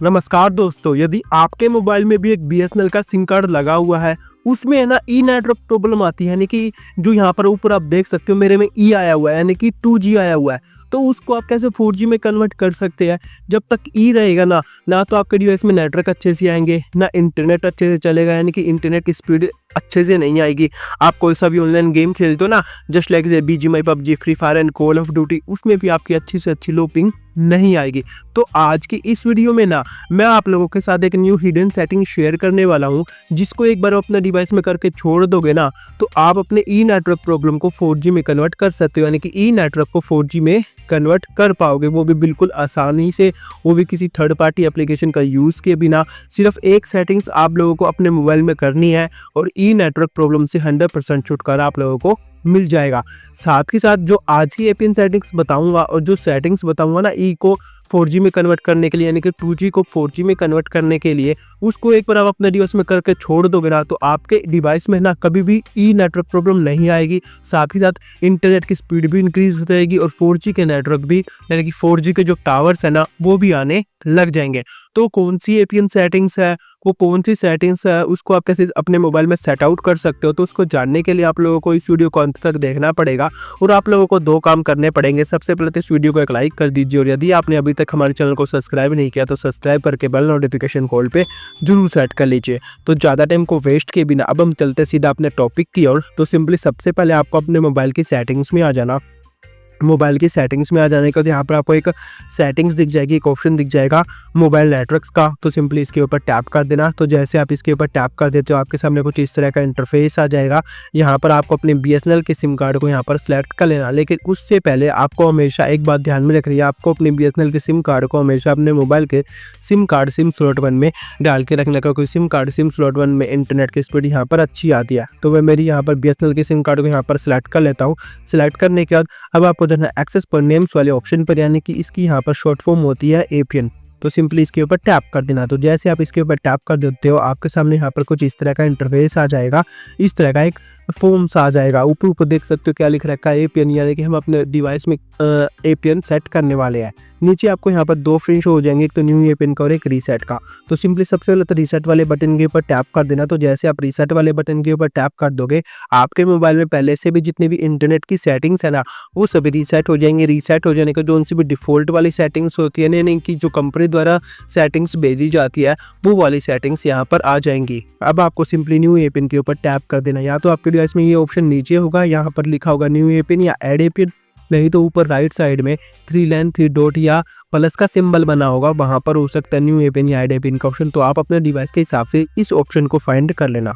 नमस्कार दोस्तों, यदि आपके मोबाइल में भी एक बीएसएनएल का सिम कार्ड लगा हुआ है, उसमें है ना ई नेटवर्क प्रॉब्लम आती है, यानी कि जो यहाँ पर ऊपर आप देख सकते हो मेरे में ई आया हुआ है, यानी कि 2G आया हुआ है। तो उसको आप कैसे 4G में कन्वर्ट कर सकते हैं। जब तक ई रहेगा ना तो आपके डिवाइस में नेटवर्क अच्छे से आएंगे, ना इंटरनेट अच्छे से चलेगा, यानी कि इंटरनेट की स्पीड अच्छे से नहीं आएगी। आप कोई सा भी ऑनलाइन गेम खेलते हो ना, just like BGMI, PUBG, free fire and call of duty, उसमें भी आपकी अच्छी से अच्छी लो पिंग नहीं आएगी। तो आज की इस वीडियो में ना मैं आप लोगों के साथ एक न्यू हिडन सेटिंग शेयर करने वाला हूं, जिसको एक बार अपने डिवाइस में करके छोड़ दोगे ना तो आप अपने ई नेटवर्क प्रॉब्लम को 4G में कन्वर्ट कर सकते हो, यानी कि ई नेटवर्क को 4G में कन्वर्ट कर पाओगे, वो भी बिल्कुल आसानी से, वो भी किसी थर्ड पार्टी एप्लीकेशन का यूज़ किए बिना। सिर्फ एक सेटिंग्स आप लोगों को अपने मोबाइल में करनी है और ई नेटवर्क प्रॉब्लम से 100% छुटकारा आप लोगों को मिल जाएगा। साथ ही साथ जो आज की एपीएन सेटिंग्स बताऊंगा और जो सेटिंग्स बताऊंगा ना ई को 4G में कन्वर्ट करने के लिए, यानी कि 2G को 4G में कन्वर्ट करने के लिए, उसको एक बार आप अपने डिवाइस में करके छोड़ दोगे ना तो आपके डिवाइस में ना कभी भी ई नेटवर्क प्रॉब्लम नहीं आएगी। साथ ही साथ इंटरनेट की स्पीड भी इंक्रीज हो जाएगी और 4G के नेटवर्क भी, यानी कि 4G के जो टावर्स है ना वो भी आने लग जाएंगे। तो कौन सी एपीएन सेटिंग्स है, वो कौन सी सेटिंग्स है, उसको आप कैसे अपने मोबाइल में सेट आउट कर सकते हो, तो उसको जानने के लिए आप लोगों को इस वीडियो को अंत तक देखना पड़ेगा और आप लोगों को दो काम करने पड़ेंगे। सबसे पहले तो इस वीडियो को एक लाइक कर दीजिए और यदि आपने अभी तक हमारे चैनल को सब्सक्राइब नहीं किया तो सब्सक्राइब करके बेल नोटिफिकेशन कॉल पे जरूर सेट कर लीजिए। तो ज़्यादा टाइम को वेस्ट किए बिना अब हम चलते सीधा अपने टॉपिक की ओर। तो सिंपली सबसे पहले आपको अपने मोबाइल की सेटिंग्स में आ जाना। मोबाइल की सेटिंग्स में आ जाने के बाद यहाँ पर आपको एक सेटिंग्स दिख जाएगी, एक ऑप्शन दिख जाएगा मोबाइल नेटवर्क्स का। तो सिंपली इसके ऊपर टैप कर देना। तो जैसे आप इसके ऊपर टैप कर देते हो आपके सामने कुछ इस तरह का इंटरफेस आ जाएगा। यहाँ पर आपको अपने बीएसएनएल के सिम कार्ड को यहाँ पर सिलेक्ट कर लेना, लेकिन उससे पहले आपको हमेशा एक बात ध्यान में रखनी है, आपको अपने बीएसएनएल के सिम कार्ड को हमेशा अपने मोबाइल के सिम कार्ड सिम स्लॉट 1 में डाल के रखने का। कोई सिम कार्ड सिम स्लॉट 1 में इंटरनेट की स्पीड यहाँ पर अच्छी आती है, तो मैं मेरी यहाँ पर बीएसएनएल के सिम कार्ड को यहाँ पर सिलेक्ट कर लेता हूँ। सिलेक्ट करने के बाद अब आपको जो है एक्सेस पर नेम्स वाले ऑप्शन पर, यानी कि इसकी यहाँ पर शॉर्ट फॉर्म होती है एपीएन, तो सिंपली इसके ऊपर टैप कर देना। तो जैसे आप इसके ऊपर टैप कर देते हो आपके सामने यहाँ पर कुछ इस तरह का इंटरफेस आ जाएगा, इस तरह का एक फॉर्म सा आ जाएगा। ऊपर ऊपर देख सकते हो क्या लिख रखा है, एपीएन, यानी कि हम अपने डिवाइस में एपीएन सेट करने वाले हैं। नीचे आपको यहाँ पर दो ऑप्शन शो हो जाएंगे, एक तो न्यू एपीएन का और एक रीसेट का। तो सिंपली सबसे पहले तो रीसेट वाले बटन के ऊपर टैप कर देना। तो जैसे आप रीसेट वाले बटन के ऊपर टैप कर दोगे आपके मोबाइल में पहले से भी जितने भी इंटरनेट की सेटिंग्स है ना वो सभी रीसेट हो जाएंगे। रीसेट हो जाने का जो उनसे भी डिफॉल्ट वाली सेटिंग्स होती है, यानी कि जो कंपनी द्वारा सेटिंग्स भेजी जाती है वो वाली सेटिंग्स यहाँ पर आ जाएंगी। अब आपको सिंपली न्यू एपीएन के ऊपर टैप कर देना। या तो आपके डिवाइस में ये ऑप्शन नीचे होगा, यहाँ पर लिखा होगा न्यू एपीएन या ऐड एपीएन, नहीं तो ऊपर राइट साइड में 3 लाइन 3 डॉट या प्लस का सिंबल बना होगा, वहां पर हो सकता है न्यू एपीएन या ऐड एपीएन का ऑप्शन। तो आप अपने डिवाइस के हिसाब से इस ऑप्शन को फाइंड कर लेना।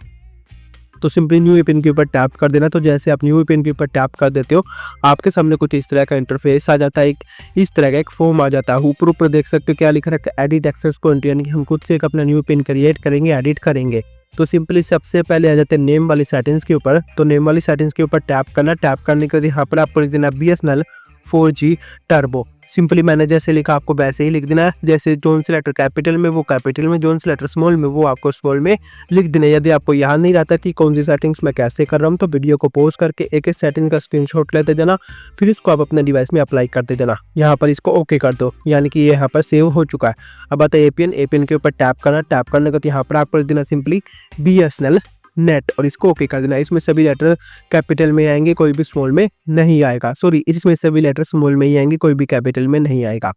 तो सिंपली न्यू एपीएन के ऊपर टैप कर देना। तो जैसे आप न्यू एपीएन के ऊपर टैप कर देते हो आपके सामने कुछ इस तरह का इंटरफेस आ जाता है, एक इस तरह का एक फॉर्म आ जाता है। ऊपर ऊपर देख सकते हो क्या लिखा रखा है, एडिट एक्सेस कंट्री, यानी कि हम खुद से एक अपना न्यू एपीएन क्रिएट करेंगे, एडिट करेंगे। तो सिंपली सबसे पहले आ जाते हैं नेम वाली सेटिंग्स के ऊपर। तो नेम वाली सेटिंग्स के ऊपर टैप करना। टैप करने के बाद यहाँ पर आपको लिख देना बीएसएनएल 4G टर्बो। सिंपली मैंने जैसे लिखा आपको वैसे ही लिख देना है। जैसे जोन से लेटर कैपिटल में वो कैपिटल में, जोन से लेटर स्मॉल में वो आपको स्मॉल में लिख देना। यदि आपको याद नहीं रहता कि कौन सी सेटिंग्स मैं कैसे कर रहा हूँ तो वीडियो को पॉज करके एक एक सेटिंग का स्क्रीनशॉट लेते जाना, फिर इसको आप अपने डिवाइस में अप्लाई करते जाना। यहाँ पर इसको ओके कर दो, यानी कि ये यहाँ पर सेव हो चुका है। अब आता है एपीएन। एपीएन के ऊपर टैप करना। टैप करने के बाद यहाँ पर आपको लिख देना सिंपली बीएसएनएल नेट और इसको ओके कर देना। इसमें सभी लेटर कैपिटल में आएंगे, कोई भी स्मॉल में नहीं आएगा। सॉरी, इसमें सभी लेटर स्मॉल में ही आएंगे, कोई भी कैपिटल में नहीं आएगा।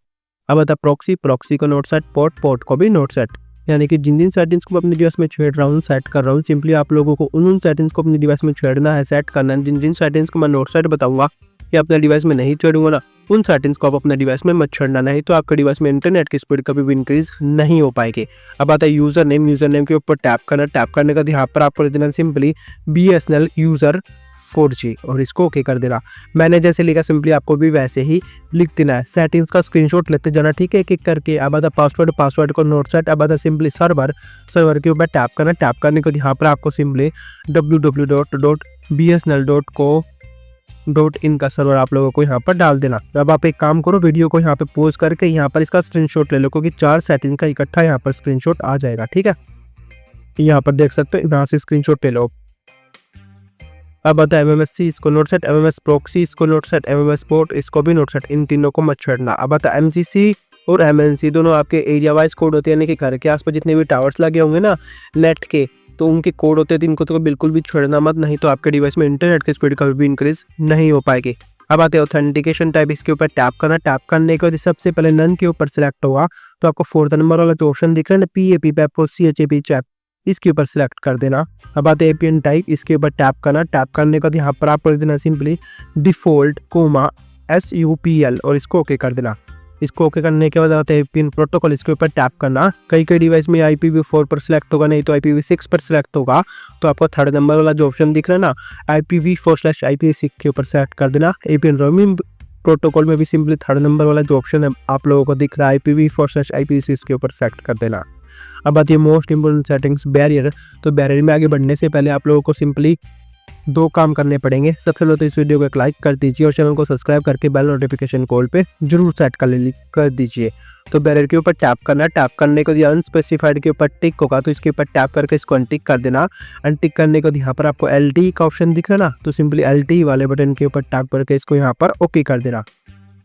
अब आता प्रॉक्सी। प्रॉक्सी को नोट सेट, पोर्ट को भी नोट सेट, यानी कि जिन जिन सेटिंग्स को अपने डिवाइस में छेड़ रहा हूँ सेट कर रहा हूँ, सिंपली आप लोगों को उन सेटिंग्स को अपने डिवाइस में छेड़ना है, सेट करना है। जिन जिन सेटिंग्स को मैं नोट सेट बताऊंगा या अपने डिवाइस में नहीं छेड़ूंगा ना उन सेटिंग्स को आप अपने डिवाइस में मत छेड़ना, नहीं तो आपके डिवाइस में इंटरनेट की स्पीड कभी भी इंक्रीज नहीं हो पाएगी। अब आता है यूजर नेम। यूजर नेम के ऊपर टैप करना। टैप करने का यहाँ पर आपको देना सिंपली बीएसएनएल यूजर 4G और इसको ओके कर देना। मैंने जैसे लिखा सिंपली आपको भी वैसे ही लिख देना है। सेटिंग्स का स्क्रीनशॉट लेते जाना, ठीक है, एक एक करके। अब आता पासवर्ड। पासवर्ड को नोट सेट। अब आता सिंपली सर्वर। सर्वर के ऊपर टैप करना। टैप करने के यहाँ पर आपको सिंपली www.bsnl.co.in का सर्वर आप लोगों को यहाँ पर डाल देना। अब आप एक काम करो, वीडियो को यहाँ पे पॉज करके यहाँ पर इसका स्क्रीनशॉट ले लो, क्योंकि 4 सेटिंग का इकट्ठा यहाँ पर स्क्रीनशॉट आ जाएगा, ठीक है। यहाँ पर देख सकते हो, यहाँ से स्क्रीनशॉट ले लो। अब आता है MMSC, इसको नोट सेट। MMS प्रॉक्सी, इसको नोट सेट। MMS पोर्ट, इसको भी नोट सेट। इन तीनों को मत छेड़ना। अब आता है MGC और MNC दोनों आपके एरिया वाइज कोड होते हैं, यानी कि घर के आसपास जितने भी टावर्स लगे होंगे ना नेट के, तो उनके कोड होते हैं, तो इनको तो बिल्कुल भी छोड़ना मत, नहीं तो आपके डिवाइस में इंटरनेट की स्पीड कभी भी इंक्रीज नहीं हो पाएगी। अब आते हैं ऑथेंटिकेशन टाइप, इसके ऊपर टैप करना। टैप करने के बाद सबसे पहले नन के ऊपर सिलेक्ट होगा, तो आपको 4th नंबर वाला जो ऑप्शन दिख रहा है ना, PAP CHAP चैप, इसके ऊपर सिलेक्ट कर देना। अब आते हैं APN टाइप, इसके ऊपर टैप करना। टैप करने के बाद यहाँ पर आपको लिख देना सिंपली डिफॉल्ट SUPL और इसको ओके कर देना। इसको ओके करने के बाद आते हैं APN प्रोटोकॉल, इसके ऊपर टैप करना। कई डिवाइस में IPv4 पर सिलेक्ट होगा, नहीं तो IPv6 पर सिलेक्ट होगा, तो आपको 3rd नंबर वाला जो ऑप्शन दिख रहा है ना IPv4/IPv6 के ऊपर सेलेक्ट कर देना। APN रोमिंग प्रोटोकॉल में भी सिंपली 3rd नंबर वाला जो ऑप्शन है आप लोगों को दिख रहा है IPv4/IPv6 के ऊपर सेलेक्ट कर देना। अब आती है मोस्ट इंपोर्टेंट सेटिंग्स, बैरियर। तो बैरियर में आगे बढ़ने से पहले आप लोगों को सिंपली 2 काम करने पड़ेंगे। सबसे पहले तो इस वीडियो को एक लाइक कर दीजिए और चैनल को सब्सक्राइब करके बेल नोटिफिकेशन कॉल पे जरूर सेट कर दीजिए। तो बैरियर के ऊपर टैप करना। टैप करने को अनस्पेसिफाइड के ऊपर टिक होगा, तो इसके ऊपर टैप करके इसको अनटिक कर देना। अनटिक करने को यहाँ पर आपको LTE का ऑप्शन दिख रहा है ना, तो सिंपली LTE वाले बटन के ऊपर टैप करके इसको यहाँ पर ओके कर देना।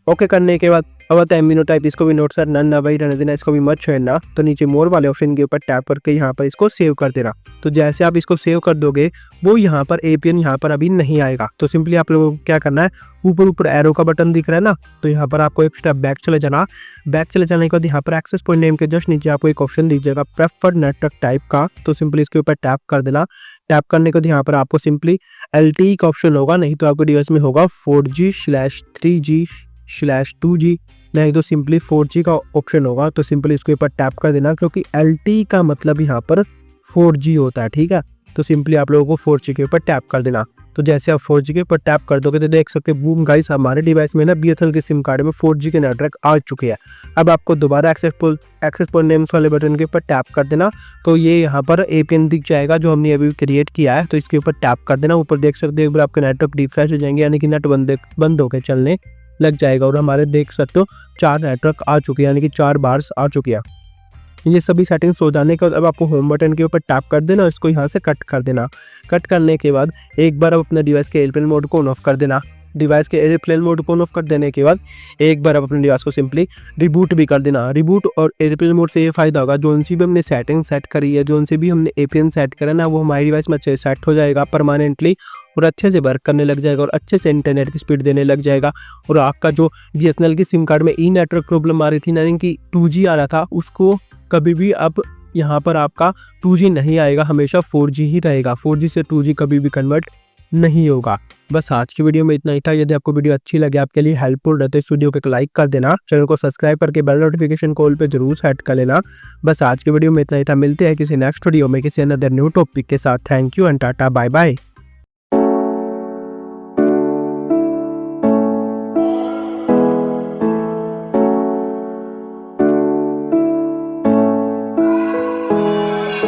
ओके करने के बाद अब आता है एम्बिनो टाइप, इसको भी नोट सर नन ना भाई रहने देना, इसको भी मत छोड़ना। तो नीचे मोर वाले ऑप्शन के ऊपर टैप करके यहाँ पर इसको सेव कर देना। तो जैसे आप इसको सेव कर दोगे वो यहाँ पर APN यहाँ पर अभी नहीं आएगा। तो सिंपली आप लोगों को क्या करना है, ऊपर एरो का बटन दिख रहा है ना, तो यहाँ पर आपको एक स्टेप बैक चले जाना। बैक चले जाने के बाद यहाँ पर एक्सेस पॉइंट नेम के जस्ट नीचे आपको एक ऑप्शन दीजिएगा प्रेफर्ड नेटवर्क टाइप का, तो सिंपली इसके ऊपर टैप कर देना। टैप करने के बाद यहाँ पर आपको सिंपली LTE का ऑप्शन होगा, नहीं तो आपके डिवाइस में होगा 4G/3G/2G, नहीं तो सिंपली 4G का ऑप्शन होगा। तो सिंपली इसके ऊपर टैप कर देना, क्योंकि LTE का मतलब यहाँ पर 4G होता है, ठीक है। तो सिंपली आप लोगों को 4G के ऊपर टैप कर देना। तो जैसे आप 4G के ऊपर टैप कर दोगे तो देख सकते हैं बूम गाइस, हमारे डिवाइस में ना BSNL के सिम कार्ड में 4G के नेटवर्क आ चुके हैं। अब आपको दोबारा एक्सेस पॉइंट नेम्स वाले बटन के ऊपर टैप कर देना, तो ये यहाँ पर APN दिख जाएगा जो हमने अभी क्रिएट किया है। तो इसके ऊपर टैप कर देना। ऊपर देख सकते हो आपके नेटवर्क रिफ्रेश हो जाएंगे, यानी कि नेट बंद होकर चलने लग जाएगा। और हमारे देख सकते हो 4 नेटवर्क आ चुके हैं, यानी कि 4 बार्स आ चुके हैं। ये सभी सेटिंग्स हो जाने के बाद अब आपको होम बटन के ऊपर टैप कर देना, इसको यहाँ से कट कर देना। कट करने के बाद एक बार आप अपने डिवाइस के एयरप्लेन मोड को ऑन ऑफ कर देना। डिवाइस के एयरप्लेन मोड को ऑन ऑफ कर देने के बाद एक बार आप अपने डिवाइस को सिंपली रिबूट भी कर देना। रिबूट और एयरप्लेन मोड से ये फायदा होगा, जो सी भी हमने सेटिंग सेट करी है, जो सी भी हमने APN सेट करा ना, वो हमारी डिवाइस में अच्छे से सेट हो जाएगा परमानेंटली और अच्छे से वर्क करने लग जाएगा और अच्छे से इंटरनेट की स्पीड देने लग जाएगा। और आपका जो BSNL की सिम कार्ड में नेटवर्क प्रॉब्लम आ रही थी, यानी कि 2G आ रहा था, उसको कभी भी अब यहाँ पर आपका 2G नहीं आएगा, हमेशा 4G ही रहेगा। 4G से 2G कभी भी कन्वर्ट नहीं होगा। बस आज की वीडियो में इतना ही था। यदि आपको वीडियो अच्छी लगे, आपके लिए हेल्पफुल रहते, इस वीडियो को एक लाइक कर देना, चैनल को सब्सक्राइब करके बेल नोटिफिकेशन कॉल पे जरूर सेट कर लेना। बस आज की वीडियो में इतना ही था। मिलते हैं किसी नेक्स्ट वीडियो में किसी अनदर न्यू टॉपिक के साथ। Thank you and tata bye bye.